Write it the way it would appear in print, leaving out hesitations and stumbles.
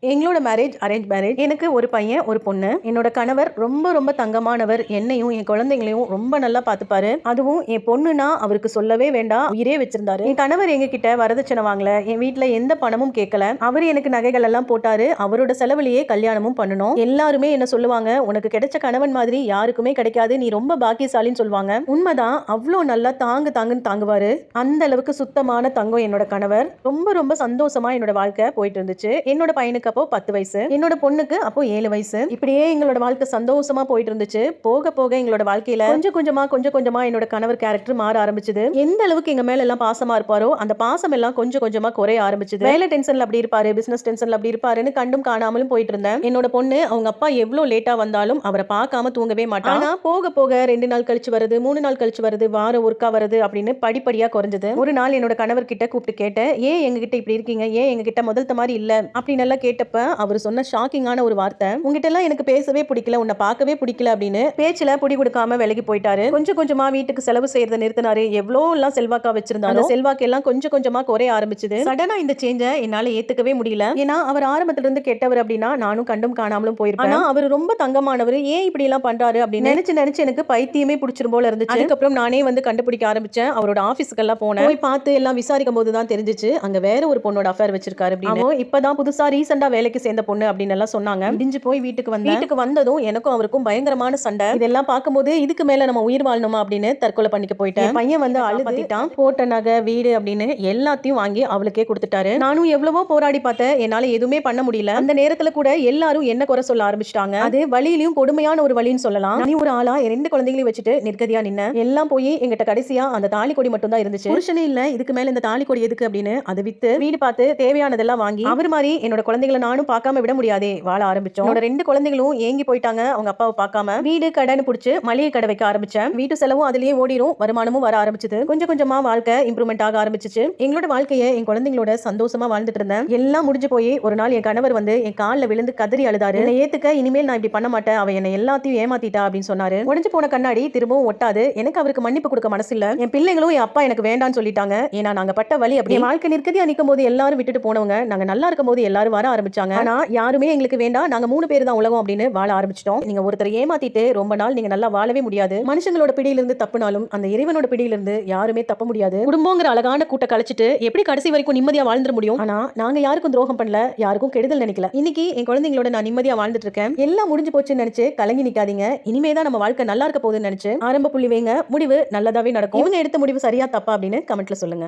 எங்களோட marriage arrange marriage. எனக்கு ஒரு பையன் ஒரு பொண்ணு. என்னோட கணவர் ரொம்ப ரொம்ப தங்கமானவர். என்னையும் என் குழந்தைங்களையும் ரொம்ப நல்லா பார்த்துப்பாரு. அதுவும் என் பொண்ணுனா அவருக்கு சொல்லவே வேண்டாம், உயிரே வச்சிருந்தாரு. என் கணவர் எங்க கிட்ட வரதட்சணை வாங்கல, என் வீட்டுல எந்த பணமும் கேட்கல. அவரு எனக்கு நகைகள் எல்லாம் போட்டாரு. அவரோட செலவுலயே கல்யாணமும் பண்ணணும். எல்லாருமே என்ன சொல்லுவாங்க, உனக்கு கிடைச்ச கணவன் மாதிரி யாருக்குமே கிடைக்காது, நீ ரொம்ப பாக்கியசாலின்னு சொல்லுவாங்க. உண்மைதான். அவ்வளோ நல்லா தாங்குன்னு தாங்குவாரு. அந்த அளவுக்கு சுத்தமான தங்கம் என்னோட கணவர். ரொம்ப ரொம்ப சந்தோஷமா என்னோட வாழ்க்கை போயிட்டு இருந்துச்சு. என்னோட பையனுக்கு அப்போ 10 வயசு, என்னோட பொண்ணுக்கு அப்போ 7 வயசு. இப்படியே எங்களோட வாழ்க்கை சந்தோஷமா போயிட்டு இருந்துச்சு. போக போக எங்களோட வாழ்க்கையில கொஞ்சம் கொஞ்சமா என்னோட கணவர் கேரக்டர் மாற ஆரம்பிச்சது. எந்த அளவுக்கு எங்க மேல எல்லாம் பாசமா இருப்பாரோ அந்த பாசம் எல்லாம் கொஞ்சம் கொஞ்சமா குறைய ஆரம்பிச்சது. வேலை டென்ஷன்ல அப்படி இருப்பாரு, பிசினஸ் டென்ஷன்ல அப்படி இருப்பாருன்னு கண்டும் காணாமலும் போயிட்டு இருந்தேன். என்னோட பொண்ணு அவங்க அப்பா எவ்வளவு லேட்டா வந்தாலும் அவரை பார்க்காம தூங்கவே மாட்டான். ஆனா போக போக 2 நாள் கழிச்சு வருது, 3 நாள் கழிச்சு வருது, வார ஒர்க்கா வருது அப்படின்னு படிப்படியா குறைஞ்சது. ஒரு நாள் என்னோட கணவர் கிட்ட கூப்பிட்டு கேட்டேன், ஏன் எங்க கிட்ட இப்படி இருக்கீங்க, ஏன் எங்க கிட்ட முதல்த்த மாதிரி இல்ல அப்படின்னு எல்லாம் கேட்டப்ப அவர் சொன்ன ஷாக்கிங்கான ஒரு வார்த்தை, உங்ககிட்ட எல்லாம் எனக்கு பேசவே பிடிக்கல, உன்னை பார்க்கவே பிடிக்கல அப்படின்னு பேச்சுல புடி கொடுக்காம விலகி போயிட்டாரு. கொஞ்சம் கொஞ்சமா வீட்டுக்கு செலவு செய்யறத நிறுத்தினாரு. எவ்வளோ எல்லாம் செல்வாக்கா வச்சிருந்தாலும் செல்வாக்கு எல்லாம் கொஞ்சம் கொஞ்சமா குறைய ஆரம்பிச்சது. சடனா இந்த சேஞ்ச என்னால ஏத்துக்கவே முடியல. ஏன்னா அவர் ஆரம்பத்துல இருந்து கெட்டவர் அப்படின்னா நானும் கண்டும் காணாமலும் போயிருப்பேன். ஆனா அவர் ரொம்ப தங்கமானவர், ஏன் இப்படி எல்லாம் பண்றாரு அப்படின்னு நினைச்சு எனக்கு பைத்தியமே பிடிச்சிரும் போல இருந்துச்சு. அதுக்கப்புறம் நானே வந்து கண்டுபிடிக்க ஆரம்பிச்சேன். அவரோட ஆபீஸ்க்கு எல்லாம் போனேன். போய் பார்த்து எல்லாம் விசாரிக்கும் போதுதான் தெரிஞ்சிச்சு அங்க வேற ஒரு பொண்ணோட அஃபேர் வச்சிருக்காரு அப்படின்னு. இப்பதான் புதுசா ரீசெண்டா வேலைக்கு சேர்ந்த பொண்ணு அப்படின்னு எல்லாம் சொன்னாங்க. இடிஞ்சு போய் வீட்டுக்கு வந்ததும் எனக்கும் அவருக்கும் பயங்கரமான சண்டை. இதெல்லாம் பார்க்கும்போது இதுக்கு மேல நம்ம உயிர் வாழணுமா அப்படின்னு தற்கொலை பண்ணிக்க போயிட்டேன். பையன் வந்து அழுதுட்டான். போட்ட நகை, வீடு அப்படின்னு எல்லாத்தையும் வாங்கி அவளுக்கே கொடுத்துட்டாரு. நானும் எவ்வளவோ போராடி பார்த்தேன், என்னால எதுவுமே பண்ண முடியல. அந்த நேரத்துல கூட எல்லாரும் என்ன குறை சொல்ல ஆரம்பிச்சிட்டாங்க. அது வழியிலும் கொடுமையான ஒரு வழின்னு சொல்லலாம். நீ ஒரு ஆளா 2 குழந்தைகளையும் வச்சுட்டு நிர்கதியா நின்ன. எல்லாம் போய் எங்கிட்ட கடைசியா அந்த தாலி கொடி மட்டும் தான் இருந்துச்சு. புருஷனே இல்ல, இதுக்கு மேல இந்த தாலி கொடி எதுக்கு அப்படின்னு அதை வித்து வீடு பார்த்து தேவையானதெல்லாம் வாங்கி அவர் மாதிரி என்னோட குழந்தைகளை நானும் பார்க்காம விட முடியாதே, வாழ ஆரம்பிச்சோம். என்னோட 2 குழந்தைகளும் ஏங்கி போயிட்டாங்க அவங்க அப்பாவை பார்க்காம. வீடு கடைன்னு புடிச்சு மளிகை கடை வைக்க ஆரம்பிச்சேன். வீட்டு செலவும் அதுலயே ஓடிரும், வருமானமும் வர ஆரம்பிச்சது. கொஞ்சம் கொஞ்சமா வாழ்க்கை இம்ப்ரூவ்மெண்ட் ஆக ஆரம்பிச்சிச்சு. எங்களோட வாழ்க்கையை என் குழந்தைங்களோட சந்தோஷமா வாழ்ந்துட்டு இருந்தேன். எல்லாம் முடிஞ்சு போய் ஒரு நாள் என் கணவர் வந்து என் காலில் விழுந்து கதறி அழுதாரு. என்னை ஏத்துக்க, இனிமேல் நான் இப்படி பண்ண மாட்டேன், அவ என்னை எல்லாத்தையும் ஏமாத்திட்டா அப்படின்னு சொன்னாரு. உடைஞ்சு போன கண்ணாடி திரும்பவும் ஒட்டாது. எனக்கு அவருக்கு மன்னிப்பு கொடுக்க மனசு இல்ல. என் பிள்ளைங்களும் என் அப்பா எனக்கு வேண்டான்னு சொல்லிட்டாங்க. ஏன்னா நாங்க பட்ட வழி அப்படி. வாழ்க்கை நிற்கதியா நிற்கும் போது எல்லாரும் விட்டுட்டு போனவங்க நாங்க நல்லா இருக்கும் போது எல்லாரும் வர ஆரம்பிச்சாங்க. ஆனா யாருமே எங்களுக்கு வேண்டாம், நாங்க 3 பேர் தான் உலகம் அப்படின்னு வாழ ஆரம்பிச்சிட்டோம். நீங்க ஒருத்தர் ஏமாத்திட்டு ரொம்ப நாள் நீங்க நல்லா வாழவே முடியாது. மனுஷங்களோட பிடியிலிருந்து தப்புனாலும் அந்த இறைவனோட பிடியிலிருந்து யாருமே தப்ப முடியாது. குடும்பங்கிற அழகான கூட்ட கழிச்சிட்டு எப்படி கடைசி வரைக்கும் நிம்மதியா வாழ்ந்துட முடியும்? ஆனா நாங்க யாருக்கும் துரோகம் பண்ணல, யாருக்கும் கெடுதல் நினைக்கல. இன்னைக்கு என் குழந்தைங்களோட நான் நிம்மதியா வாழ்ந்துட்டு இருக்கேன். எல்லாம் முடிஞ்சு போச்சுன்னு நினைச்சு கலங்கி நிக்காதீங்க. இனிமேதான் நம்ம வாழ்க்கை நல்லா இருக்க போகுதுன்னு நினைச்சு ஆரம்ப புள்ளி வைங்க. முடிவு நல்லதாவே நடக்கும். இவங்க எடுத்த முடிவு சரியா தப்பா அப்படின்னு கமெண்ட்ல சொல்லுங்க.